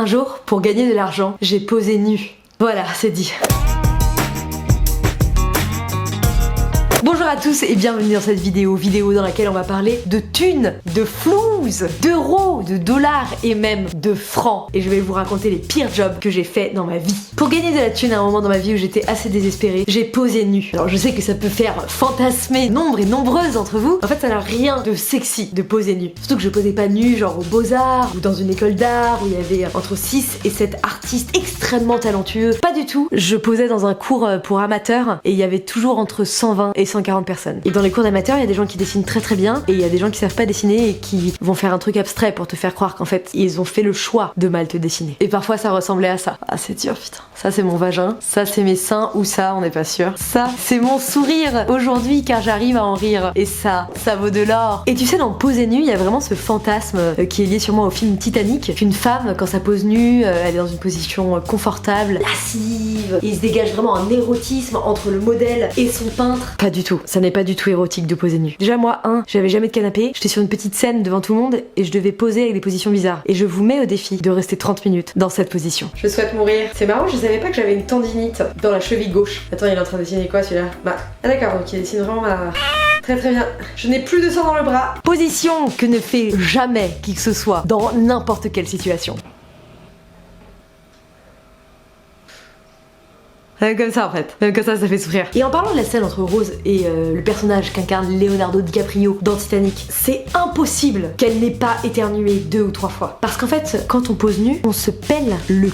jour, pour gagner de l'argent, j'ai posé nu. Voilà, c'est dit. Bonjour à tous et bienvenue dans cette vidéo dans laquelle on va parler de thunes, de flouze, d'euros, de dollars et même de francs. Et je vais vous raconter les pires jobs que j'ai fait dans ma vie. Pour gagner de la thune à un moment dans ma vie où j'étais assez désespérée, j'ai posé nu. Alors je sais que ça peut faire fantasmer nombre et nombreuses d'entre vous. En fait ça n'a rien de sexy de poser nu. Surtout que je posais pas nu genre aux Beaux-Arts ou dans une école d'art où il y avait entre 6 et 7 artistes extrêmement talentueux. Pas du tout. Je posais dans un cours pour amateurs et il y avait toujours entre 120 et 140 personnes. Et dans les cours d'amateurs, il y a des gens qui dessinent très très bien et il y a des gens qui savent pas dessiner et qui vont faire un truc abstrait pour te faire croire qu'en fait ils ont fait le choix de mal te dessiner. Et parfois ça ressemblait à ça. Ah c'est dur putain. Ça c'est mon vagin, ça c'est mes seins ou ça on n'est pas sûr. Ça c'est mon sourire aujourd'hui car j'arrive à en rire. Et ça vaut de l'or. Et tu sais dans Poser nu, il y a vraiment ce fantasme qui est lié sûrement au film Titanic, qu'une femme quand ça pose nue, elle est dans une position confortable, lascive, et il se dégage vraiment un érotisme entre le modèle et son peintre. Pas du tout, ça n'est pas du tout érotique de poser nu. Déjà moi, j'avais jamais de canapé, j'étais sur une petite scène devant tout le monde et je devais poser avec des positions bizarres. Et je vous mets au défi de rester 30 minutes dans cette position. Je souhaite mourir. C'est marrant, je savais pas que j'avais une tendinite dans la cheville gauche. Attends, il est en train de dessiner quoi celui-là? Bah, ah d'accord, donc il dessine vraiment ma... Très très bien. Je n'ai plus de sang dans le bras. Position que ne fait jamais qui que ce soit dans n'importe quelle situation. Comme ça en fait, même comme ça fait sourire. Et en parlant de la scène entre Rose et le personnage qu'incarne Leonardo DiCaprio dans Titanic, c'est impossible qu'elle n'ait pas éternué 2 ou 3 fois. Parce qu'en fait, quand on pose nu, on se pèle le c***.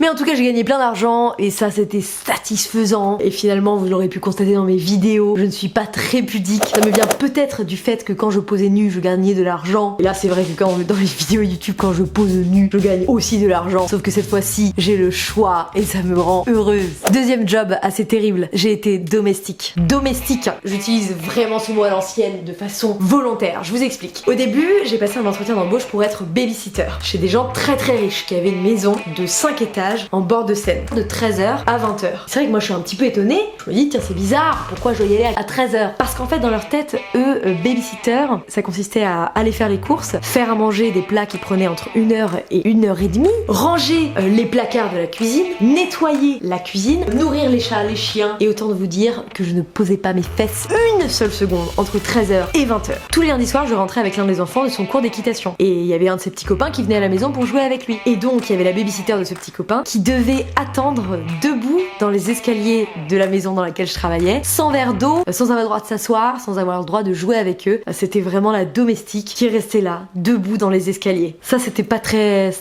Mais en tout cas j'ai gagné plein d'argent et ça c'était satisfaisant. Et finalement vous l'aurez pu constater dans mes vidéos, je ne suis pas très pudique. Ça me vient peut-être du fait que quand je posais nu je gagnais de l'argent. Et là c'est vrai que quand dans les vidéos YouTube quand je pose nu je gagne aussi de l'argent. Sauf que cette fois-ci j'ai le choix et ça me rend heureuse. Deuxième job assez terrible, j'ai été domestique. Domestique, j'utilise vraiment ce mot à l'ancienne de façon volontaire. Je vous explique. Au début j'ai passé un entretien d'embauche pour être babysitter chez des gens très très riches qui avaient une maison de 5 étages en bord de Seine, de 13h à 20h. C'est vrai que moi je suis un petit peu étonnée, je me dis tiens c'est bizarre, pourquoi je dois y aller à 13h? Parce qu'en fait dans leur tête, eux, babysitter, ça consistait à aller faire les courses, faire à manger des plats qui prenaient entre 1h et 1h30, ranger les placards de la cuisine, nettoyer la cuisine, nourrir les chats, les chiens, et autant de vous dire que je ne posais pas mes fesses une seule seconde entre 13h et 20h. Tous les lundis soirs je rentrais avec l'un des enfants de son cours d'équitation, et il y avait un de ses petits copains qui venait à la maison pour jouer avec lui. Et donc il y avait la babysitter de ce petit copain qui devait attendre debout dans les escaliers de la maison dans laquelle je travaillais, sans verre d'eau, sans avoir le droit de s'asseoir, sans avoir le droit de jouer avec eux. C'était vraiment la domestique qui restait là, debout dans les escaliers. Ça c'était pas très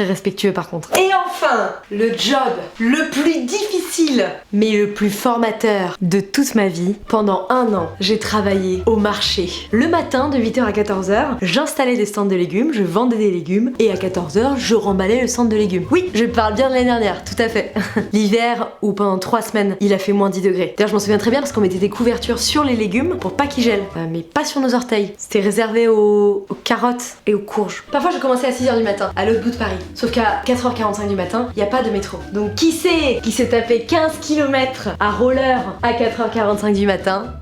respectueux par contre. Et enfin, le job le plus difficile, mais le plus formateur de toute ma vie. Pendant 1 an, j'ai travaillé au marché. Le matin de 8h à 14h, j'installais des stands de légumes, je vendais des légumes, et à 14h, je remballais le stand de légumes. Oui, je parle bien de l'année dernière, tout à fait. L'hiver où pendant 3 semaines il a fait moins 10 degrés. D'ailleurs je m'en souviens très bien parce qu'on mettait des couvertures sur les légumes pour pas qu'ils gèlent, mais pas sur nos orteils. C'était réservé aux carottes et aux courges. Parfois je commençais à 6h du matin à l'autre bout de Paris, sauf qu'à 4h45 du matin il n'y a pas de métro. Donc qui s'est tapé 15 km à roller à 4h45 du matin?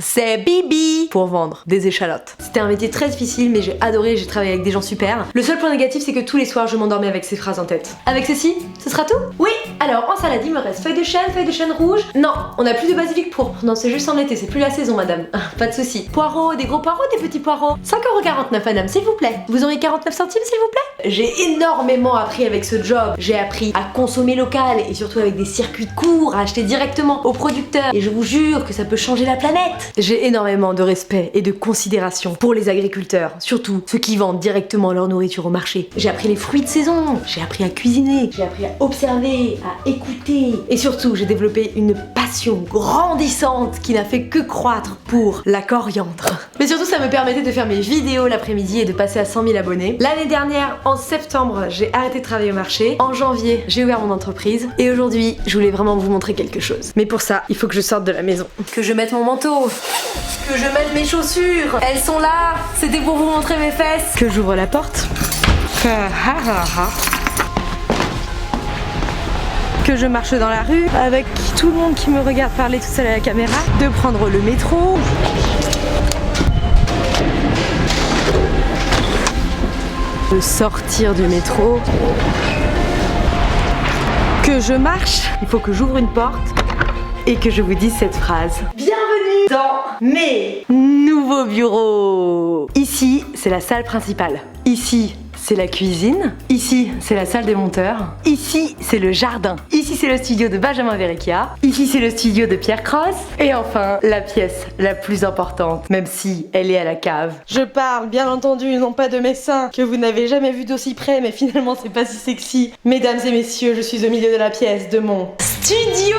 C'est Bibi pour vendre des échalotes. C'était un métier très difficile mais j'ai adoré, j'ai travaillé avec des gens super. Le seul point négatif c'est que tous les soirs je m'endormais avec ces phrases en tête. Avec ceci, ce sera tout? Oui. Alors en salade il me reste feuille de chêne rouge. Non, on n'a plus de basilic pourpre. Non c'est juste en été, c'est plus la saison madame. Pas de soucis. Poireaux, des gros poireaux, des petits poireaux. 5,49€ madame s'il vous plaît. Vous aurez 49 centimes s'il vous plaît? J'ai énormément appris avec ce job. J'ai appris à consommer local et surtout avec des circuits courts, à acheter directement aux producteurs. Et je vous jure que ça peut changer la planète. J'ai énormément de respect et de considération pour les agriculteurs, surtout ceux qui vendent directement leur nourriture au marché. J'ai appris les fruits de saison, j'ai appris à cuisiner, j'ai appris à observer, à écouter. Et surtout, j'ai développé une passion grandissante qui n'a fait que croître pour la coriandre. Mais surtout, ça me permettait de faire mes vidéos l'après-midi et de passer à 100 000 abonnés. L'année dernière, en septembre, j'ai arrêté de travailler au marché. En janvier, j'ai ouvert mon entreprise. Et aujourd'hui, je voulais vraiment vous montrer quelque chose. Mais pour ça, il faut que je sorte de la maison. Que je mette mon manteau. Que je mette mes chaussures. Elles sont là. C'était pour vous montrer mes fesses. Que j'ouvre la porte. Que je marche dans la rue avec tout le monde qui me regarde parler tout seul à la caméra. De prendre le métro. De sortir du métro. que je marche, il faut que j'ouvre une porte et que je vous dise cette phrase. Bienvenue dans mes nouveaux bureaux. Ici, c'est la salle principale. Ici, c'est la cuisine. Ici, c'est la salle des monteurs. Ici, c'est le jardin. Ici, c'est le studio de Benjamin Verrecchia. Ici, c'est le studio de Pierre Cross. Et enfin, la pièce la plus importante, même si elle est à la cave. Je parle, bien entendu, non pas de mes seins, que vous n'avez jamais vu d'aussi près, mais finalement, c'est pas si sexy. Mesdames et messieurs, je suis au milieu de la pièce de mon studio.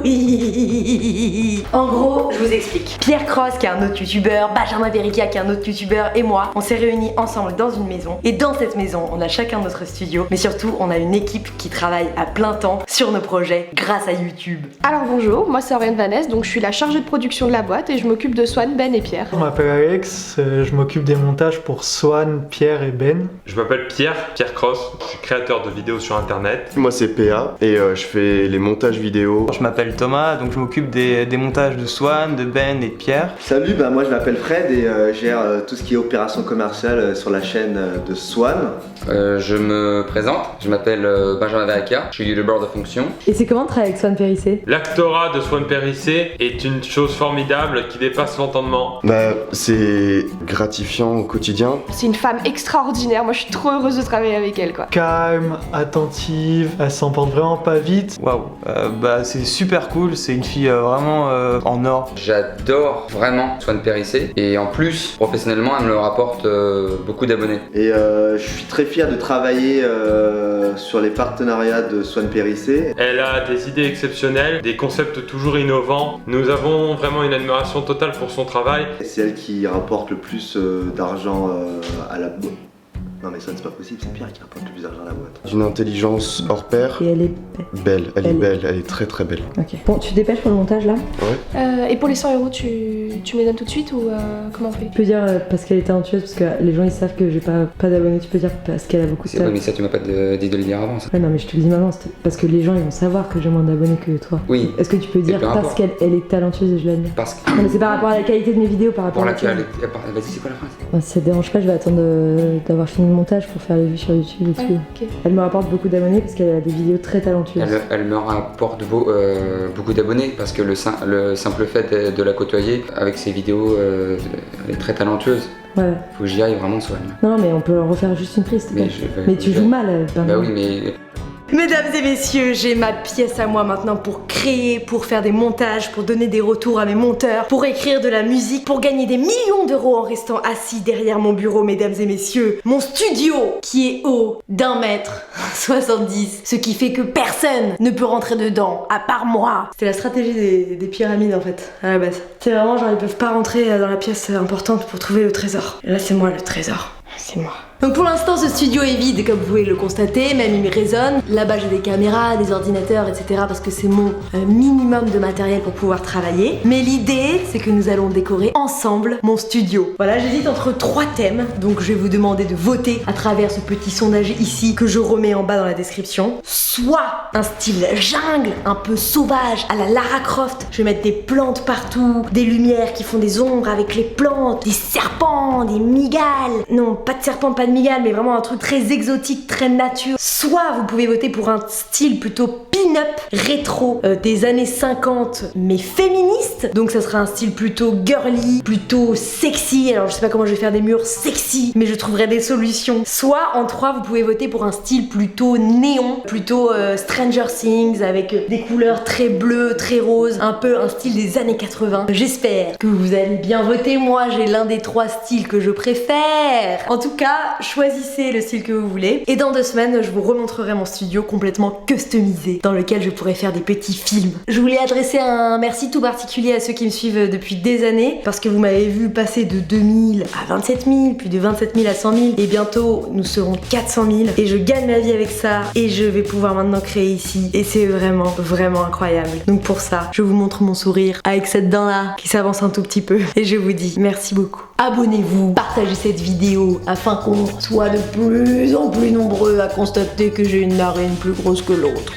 Oui. En gros, je vous explique. Pierre Cross, qui est un autre youtubeur, Benjamin Verrecchia, qui est un autre youtubeur, et moi, on s'est réunis ensemble dans une maison. Et dans cette maison, on a chacun notre studio, mais surtout, on a une équipe qui travaille à plein temps sur nos projets grâce à YouTube. Alors bonjour, moi c'est Oriane Vanessa, donc je suis la chargée de production de la boîte et je m'occupe de Swan, Ben et Pierre. Je m'appelle Alex, je m'occupe des montages pour Swan, Pierre et Ben. Je m'appelle Pierre Cross, je suis créateur de vidéos sur internet. Moi c'est PA et je fais les montages vidéo. Je m'appelle Thomas, donc je m'occupe des montages de Swan, de Ben et de Pierre. Salut, moi je m'appelle Fred et je gère tout ce qui est opération commerciale sur la chaîne de Swan. Je me présente, je m'appelle Benjamin Verrecchia, je suis youtubeur de fonction. Et c'est comment de travailler avec Swan Périssé? L'actorat de Swan Périssé est une chose formidable qui dépasse l'entendement. C'est gratifiant au quotidien. C'est une femme extraordinaire, moi je suis trop heureuse de travailler avec elle quoi. Calme, attentive, elle s'emporte vraiment pas vite. Waouh, c'est super cool, c'est une fille vraiment en or. J'adore vraiment Swan Périssé et en plus, professionnellement, elle me rapporte beaucoup d'abonnés. Et je suis très fier de travailler sur les partenariats de Swan Périssé. Elle a des idées exceptionnelles, des concepts toujours innovants. Nous avons vraiment une admiration totale pour son travail. C'est elle qui rapporte le plus d'argent à la boîte. Non mais ça c'est pas possible, c'est Pierre qui rapporte le plus d'argent à la boîte. D'une intelligence hors pair. Et elle est belle, elle est belle, elle est très très belle. Ok. Bon, tu te dépêches pour le montage là? Et pour les 100 euros, tu me les donnes tout de suite ou comment on fait? Tu peux dire parce qu'elle est talentueuse, parce que les gens ils savent que j'ai pas d'abonnés, tu peux dire parce qu'elle a beaucoup de Oui, talent. mais ça tu m'as pas dit de le dire avant ça. Ouais, non mais je te le dis maintenant, parce que les gens ils vont savoir que j'ai moins d'abonnés que toi. Oui. Est-ce que tu peux dire peu parce importe. qu'elle est talentueuse et je l'admire? Parce que... Non mais c'est par rapport à la qualité de mes vidéos, par rapport Pour à laquelle... tienne. Vas-y, c'est quoi la phrase? Si ça te dérange pas, je vais attendre d'avoir fini le montage pour faire les vues sur YouTube et tout. Ok. Elle me rapporte beaucoup d'abonnés parce qu'elle a des vidéos très talentueuses. Elle me rapporte beaucoup d'abonnés parce que le simple fait de la côtoyer avec ses vidéos, elle est très talentueuse. Ouais. Faut que j'y aille vraiment, Swan. Non mais on peut leur refaire juste une prise, s'il te plaît. Mais tu joues mal, Bah oui, mais... Mesdames et messieurs, j'ai ma pièce à moi maintenant pour créer, pour faire des montages, pour donner des retours à mes monteurs, pour écrire de la musique, pour gagner des millions d'euros en restant assis derrière mon bureau, mesdames et messieurs. Mon studio qui est haut d'1m70, ce qui fait que personne ne peut rentrer dedans, à part moi. C'était la stratégie des pyramides en fait, à la base. C'est vraiment genre ils peuvent pas rentrer dans la pièce importante pour trouver le trésor. Et là c'est moi le trésor, c'est moi. Donc pour l'instant ce studio est vide comme vous pouvez le constater, même il résonne. Là-bas j'ai des caméras, des ordinateurs, etc. parce que c'est mon minimum de matériel pour pouvoir travailler. Mais l'idée c'est que nous allons décorer ensemble mon studio. Voilà, j'hésite entre 3 thèmes, donc je vais vous demander de voter à travers ce petit sondage ici que je remets en bas dans la description. Soit un style jungle, un peu sauvage, à la Lara Croft. Je vais mettre des plantes partout, des lumières qui font des ombres avec les plantes, des serpents, des migales. Non, pas de serpents, pas de migales, mais vraiment un truc très exotique, très nature. Soit vous pouvez voter pour un style plutôt pin-up, rétro, des années 50, mais féministe. Donc ça sera un style plutôt girly, plutôt sexy. Alors je sais pas comment je vais faire des murs sexy, mais je trouverai des solutions. Soit en 3, vous pouvez voter pour un style plutôt néon, plutôt Stranger Things, avec des couleurs très bleues, très roses, un peu un style des années 80. J'espère que vous allez bien voter. Moi j'ai l'un des 3 styles que je préfère. En tout cas, choisissez le style que vous voulez. Et dans 2 semaines, je vous remontrerai mon studio complètement customisé, dans lequel je pourrai faire des petits films. Je voulais adresser un merci tout particulier à ceux qui me suivent depuis des années, parce que vous m'avez vu passer de 2000 à 27 000, puis de 27 000 à 100 000, et bientôt nous serons 400 000, et je gagne ma vie avec ça, et je vais pouvoir maintenant créer ici, et c'est vraiment, vraiment incroyable. Donc pour ça, je vous montre mon sourire, avec cette dent-là, qui s'avance un tout petit peu, et je vous dis merci beaucoup. Abonnez-vous, partagez cette vidéo, afin qu'on soit de plus en plus nombreux à constater que j'ai une narine plus grosse que l'autre.